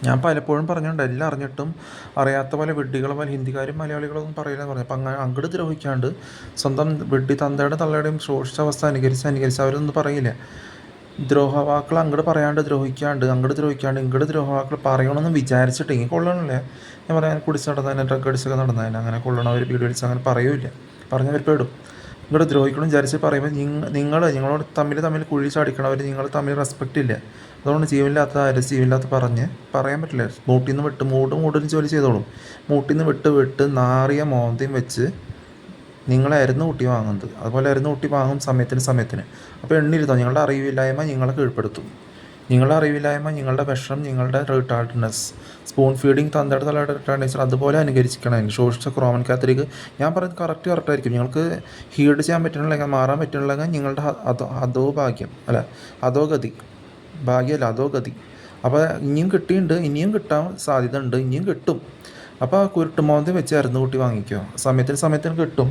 ഞാൻ പലപ്പോഴും പറഞ്ഞിട്ടുണ്ട്, എല്ലാം അറിഞ്ഞിട്ടും അറിയാത്ത പോലെ വിഡ്ഢികളെ പോലെ ഹിന്ദിക്കാരും മലയാളികളൊന്നും പറയില്ലെന്ന് പറഞ്ഞു. അപ്പം അങ്ങനെ അങ്ങോട്ട് ദ്രോഹിക്കാണ്ട് സ്വന്തം വിഡ്ഢി തന്തയുടെ തള്ളയുടെയും ശോഷിച്ച അവസ്ഥ അനുകരിച്ച് അവരൊന്നും പറയില്ല. ദ്രോഹവാക്കൾ അങ്ങോട്ട് പറയാണ്ട് ദ്രോഹിക്കാണ്ട് ഇങ്ങോട്ട് ദ്രോഹവാക്കൾ പറയണമെന്ന് വിചാരിച്ചിട്ട് ഇങ്ങനെ കൊള്ളണില്ലേ. ഞാൻ പറയാൻ കുടിച്ച് നടന്നതിനെ ഡ്രഗ് അടിച്ചൊക്കെ നടന്നതിന് അങ്ങനെ കൊള്ളണവർ വീട് വലിച്ച് അങ്ങനെ പറയൂല, പറഞ്ഞവർ പേടും. ഇങ്ങോട്ട് ദ്രോഹിക്കണം വിചാരിച്ച് പറയുമ്പോൾ നിങ്ങളോട് തമ്മിൽ കുഴി ചാടിക്കണവർ നിങ്ങൾ തമ്മിൽ റെസ്പെക്റ്റ് ഇല്ല. അതുകൊണ്ട് ജീവനില്ലാത്ത ആര് ജീവനില്ലാത്ത പറയാൻ പറ്റില്ല. മൂട്ടിൽ നിന്ന് വിട്ട് മൂടിന് ജോലി ചെയ്തോളും. മൂട്ടിൽ നിന്ന് വിട്ട് നാറിയ മോന്തയും വെച്ച് നിങ്ങളായിരുന്നു ഊട്ടി വാങ്ങുന്നത്. അതുപോലെ ആയിരുന്നു ഊട്ടി വാങ്ങും സമയത്തിന്. അപ്പോൾ എണ്ണിരുന്നോ, നിങ്ങളുടെ അറിവില്ലായ്മ നിങ്ങളെ കീഴ്പ്പെടുത്തും. നിങ്ങളുടെ അറിവില്ലായ്മ, നിങ്ങളുടെ വിഷം, നിങ്ങളുടെ റിട്ടാർഡ്നെസ്, സ്പൂൺ ഫീഡിങ് തന്തയുടെ തലയുടെ റിട്ടാർഡ്നെസ് അതുപോലെ അനുകരിക്കണം. ശോഷിച്ച ക്രോമൻ കാത്തലിക് ഞാൻ പറയുന്നത് കറക്റ്റായിരിക്കും. നിങ്ങൾക്ക് ഹീഡ് ചെയ്യാൻ പറ്റണില്ലെങ്കിൽ, മാറാൻ പറ്റണില്ലെങ്കിൽ നിങ്ങളുടെ അതോ ഭാഗ്യം അല്ല അതോ ഗതി, ഭാഗ്യമല്ല അതോ ഗതി. അപ്പോൾ ഇനിയും കിട്ടിയിട്ടുണ്ട്, ഇനിയും കിട്ടാൻ സാധ്യത ഉണ്ട്, ഇനിയും കിട്ടും. അപ്പോൾ ആ കുരുട്ടുമോന്തി വെച്ച് ആയിരുന്നു കൂട്ടി വാങ്ങിക്കോ, സമയത്തിന് കിട്ടും.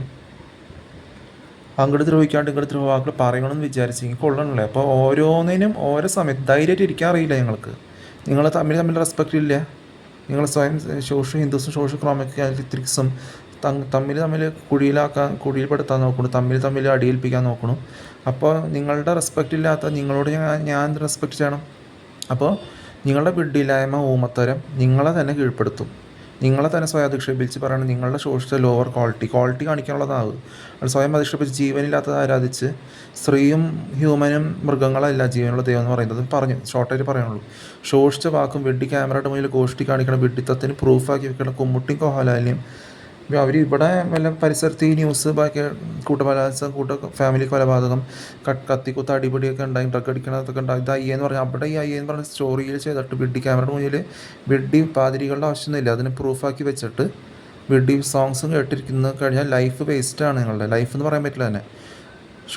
അങ്ങോട്ട് ദ്രോഹിക്കാണ്ട് ഇങ്ങോട്ട് ദ്രോഹാക്കൾ പറയണമെന്ന് വിചാരിച്ചെങ്കിൽ കൊള്ളണല്ലേ. അപ്പോൾ ഓരോന്നിനും ഓരോ സമയത്ത് ധൈര്യമായിട്ട് ഇരിക്കാൻ അറിയില്ല നിങ്ങൾക്ക്. നിങ്ങൾ തമ്മിൽ റെസ്പെക്റ്റ് ഇല്ല. നിങ്ങൾ സ്വയം ഹിന്ദുസും സോഷ്യൽ ക്രോമാറ്റിക്സും തമ്മിൽ കുഴിയിൽപ്പെടുത്താൻ നോക്കണം, തമ്മിൽ അടിയേൽപ്പിക്കാൻ നോക്കണം. അപ്പോൾ നിങ്ങളുടെ റെസ്പെക്റ്റ് ഇല്ലാത്ത നിങ്ങളോട് ഞാൻ റെസ്പെക്റ്റ് ചെയ്യണം. അപ്പോൾ നിങ്ങളുടെ വിഡ്ഢില്ലായ്മ, ഊമത്തരം നിങ്ങളെ തന്നെ കീഴ്പ്പെടുത്തും. നിങ്ങളെ തന്നെ സ്വയം അധിക്ഷേപിച്ച് പറയണം. നിങ്ങളുടെ സോഷ്യൽ ലോവർ ക്വാളിറ്റി കാണിക്കാനുള്ളതാവും. അത് സ്വയം അധിക്ഷേപിച്ച് ജീവനില്ലാത്തത് ആരാധിച്ച് സ്ത്രീയും ഹ്യൂമനും മൃഗങ്ങളല്ല ജീവനുള്ള ദൈവം എന്ന് പറയുന്നത് ഷോർട്ടായിട്ട് പറയാനുള്ളൂ. ശോഷിച്ച വാക്കും വെഡ്ഡി ക്യാമറയുടെ മുന്നിൽ ഗോഷ്ടി കാണിക്കണം, വിഡ്ഢിത്തത്തിന് പ്രൂഫാക്കി വെക്കണം, കുമ്മുട്ടിയും കോഹലാലിയും. അവർ ഇവിടെ വല്ല പരിസരത്ത് ഈ ന്യൂസ് ബാക്കി കൂട്ടബലാത്സംഗം, ഫാമിലി കൊലപാതകം, കത്തിക്കുത്ത് അടിപിടിയൊക്കെ ഉണ്ടായി, ഡ്രഗ് അടിക്കണതൊക്കെ ഉണ്ടായി. ഇത് അയ്യെന്ന് പറഞ്ഞാൽ അവിടെ ഈ അയ്യെന്ന് പറഞ്ഞ സ്റ്റോറിയിൽ ചെയ്തിട്ട് വെഡ്ഡി ക്യാമറയുടെ മുന്നിൽ വെഡ്ഡി പാതിരികളുടെ ആവശ്യമൊന്നുമില്ല, അതിന് പ്രൂഫാക്കി വെച്ചിട്ട് വെഡ്ഡി സോങ്സും കേട്ടിരിക്കുന്ന കഴിഞ്ഞാൽ ലൈഫ് വേസ്റ്റാണ്. നിങ്ങളുടെ ലൈഫ് എന്ന് പറയാൻ പറ്റില്ല തന്നെ.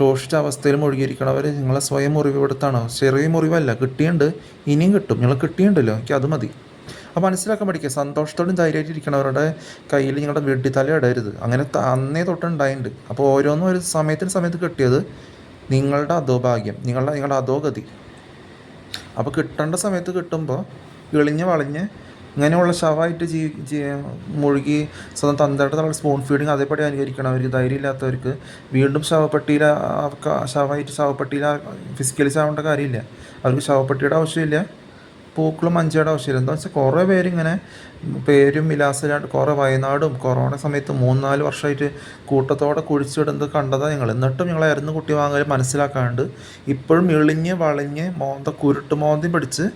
ശോഷിച്ച അവസ്ഥയിൽ മുഴുകിയിരിക്കണവർ നിങ്ങളെ സ്വയം മുറിവെടുത്താണ്. ചെറിയ മുറിവല്ല, കിട്ടിയുണ്ട്, ഇനിയും കിട്ടും. നിങ്ങൾ കിട്ടിയുണ്ടല്ലോ, എനിക്ക് അത് മതി. അപ്പോൾ മനസ്സിലാക്കാൻ പഠിക്കുക. സന്തോഷത്തോടും ധൈര്യമായിട്ട് ഇരിക്കണവരുടെ കയ്യിൽ നിങ്ങളുടെ വെഡ്ഡിത്തല ഇടരുത്. അങ്ങനെ അന്നേ തൊട്ടുണ്ടായിട്ടുണ്ട്. അപ്പോൾ ഓരോന്നും ഒരു സമയത്ത് കിട്ടിയത് നിങ്ങളുടെ അധോഭാഗ്യം, നിങ്ങളുടെ അധോഗതി. അപ്പോൾ കിട്ടേണ്ട സമയത്ത് കിട്ടുമ്പോൾ ഇളിഞ്ഞ് വളഞ്ഞ് ഇങ്ങനെയുള്ള ശവമായിട്ട് മുഴുകി സ്വന്തം തന്തയുടെ തല സ്പൂൺ ഫീഡിങ് അതേപടി അനുകരിക്കണവർക്ക്, ധൈര്യമില്ലാത്തവർക്ക് വീണ്ടും ശവപ്പെട്ടിയിൽ ഫിസിക്കലി ചാവേണ്ട കാര്യമില്ല. അവർക്ക് ശവപ്പെട്ടിയുടെ ആവശ്യമില്ല, പൂക്കളും മഞ്ചയുടെ ആവശ്യമില്ല. എന്താ വെച്ചാൽ കുറേ പേരിങ്ങനെ പേരും വിലാസമില്ലാണ്ട് കുറേ വയനാടും കൊറോണ സമയത്ത് 3-4 വർഷമായിട്ട് കൂട്ടത്തോടെ കുഴിച്ചിടുന്നത് കണ്ടതാണ് ഞങ്ങൾ. എന്നിട്ടും ഞങ്ങളായിരുന്നു കുട്ടി വാങ്ങൽ മനസ്സിലാക്കാണ്ട് ഇപ്പോഴും ഇളിഞ്ഞ് വളഞ്ഞ് കുരുട്ട് മോന്തയും പിടിച്ച്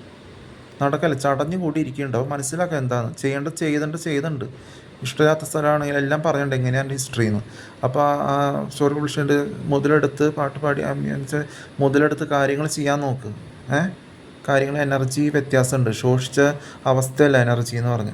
നടക്കല്ല ചടഞ്ഞു കൂടി ഇരിക്കുന്നുണ്ട്. അപ്പോൾ മനസ്സിലാക്കുക എന്താണ് ചെയ്തുണ്ട്. ഇഷ്ടമില്ലാത്ത സ്ഥലമാണെങ്കിൽ എല്ലാം പറയണ്ട എങ്ങനെയാണ് ഹിസ്റ്ററിന്ന്. അപ്പോൾ സ്റ്റോറി വിളിച്ചിട്ട് മുതലെടുത്ത് പാട്ട് പാടി മുതലെടുത്ത് കാര്യങ്ങൾ ചെയ്യാൻ നോക്ക്. കാര്യങ്ങൾ എനർജി വ്യത്യാസമുണ്ട്. ശോഷിച്ച അവസ്ഥയല്ല എനർജി എന്ന് പറഞ്ഞു.